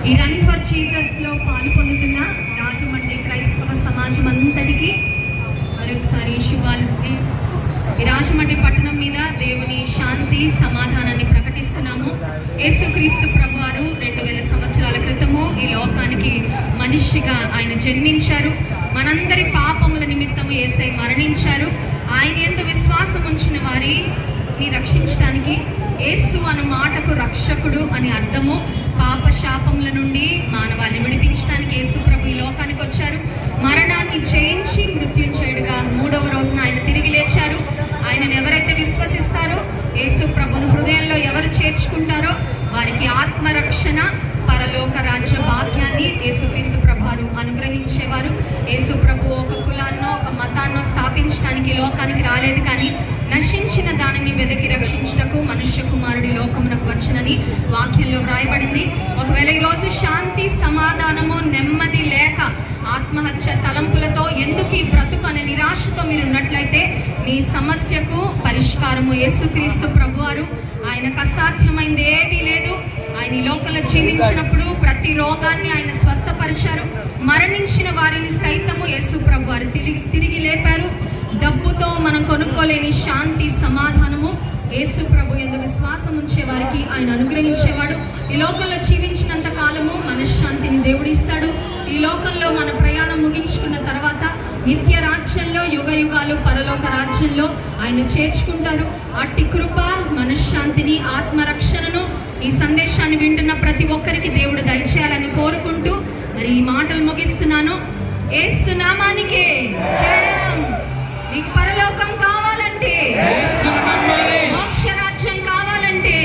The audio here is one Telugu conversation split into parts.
ఈ రన్ ఫర్ జీసస్లో పాల్పొందుతున్న రాజమండ్రి క్రైస్తవ సమాజం అంతటికి మరొకసారి శుభాలు. ఈ రాజమండ్రి పట్టణం మీద దేవుని శాంతి సమాధానాన్ని ప్రకటిస్తున్నాము. యేసుక్రీస్తు ప్రభువారు 2000 సంవత్సరాల క్రితము ఈ లోకానికి మనిషిగా ఆయన జన్మించారు. మనందరి పాపముల నిమిత్తము యేసయ్య మరణించారు. ఆయన యందు విశ్వాసం ఉంచిన వారిని రక్షించడానికి యేసు అను మాటకు రక్షకుడు అని అర్థము. పాప శాపముల నుండి మానవాళిని విడిపించడానికి యేసు ప్రభు ఈ లోకానికి వచ్చారు. మరణాన్ని జయించి మృత్యుంజయుడిగా 3వ రోజున ఆయన తిరిగి లేచారు. ఆయనను ఎవరైతే విశ్వసిస్తారో, యేసు ప్రభును హృదయంలో ఎవరు చేర్చుకుంటారో వారికి ఆత్మరక్షణ, పరలోక రాజ్య భాగ్యాన్ని యేసుక్రీస్తు ప్రభువారు అనుగ్రహించేవారు. యేసు ప్రభు ఒక కులాన్నో ఒక మతాన్నో స్థాపించడానికి లోకానికి రాలేదు, కానీ నశించిన దానిని వెదకి రక్షించటకు మనుష్య కుమారుడి లోకమునకు వచ్చనని వాక్యంలో వ్రాయబడింది. ఒకవేళ ఈరోజు శాంతి, సమాధానము, నెమ్మది లేక ఆత్మహత్య తలంపులతో ఎందుకు ఈ బ్రతుకు అనే నిరాశతో మీరు ఉన్నట్లయితే మీ సమస్యకు పరిష్కారము యేసుక్రీస్తు ప్రభువారు. ఆయనకు అసాధ్యమైంది ఏదీ లేదు. ఆయన ఈ లోకంలో జీవించినప్పుడు ప్రతి రోగాన్ని ఆయన స్వస్థపరిచారు. మరణించిన వారిని సైతము యేసు ప్రభువారు తిరిగి లేపారు. డబ్బుతో మనం కొనుక్కోలేని శాంతి, సమాధానము యేసు ప్రభు యందు విశ్వాసం ఉంచే వారికి ఆయన అనుగ్రహించేవాడు. ఈ లోకంలో జీవించినంత కాలము మనశ్శాంతిని దేవుడిస్తాడు. ఈ లోకంలో మన ప్రయాణం ముగించుకున్న తర్వాత నిత్య రాజ్యంలో, యుగ యుగాలు పరలోక రాజ్యంలో ఆయన చేర్చుకుంటారు. అట్టి కృప, మనశ్శాంతిని, ఆత్మరక్షణను ఈ సందేశాన్ని వింటున్న ప్రతి ఒక్కరికి దేవుడు దయచేయాలని కోరుకుంటూ మరి ఈ మాటలు ముగిస్తున్నాను. యేసు నామానికే జయం. మీకు పరలోకం కావాలంటే, మోక్ష రాజ్యం కావాలంటే,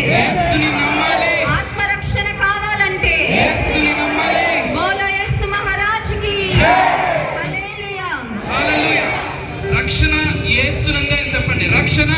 ఆత్మరక్షణ కావాలంటే బోలో యేసు మహారాజుకి హల్లెలూయా. రక్షణ యేసునందే చెప్పండి. రక్షణ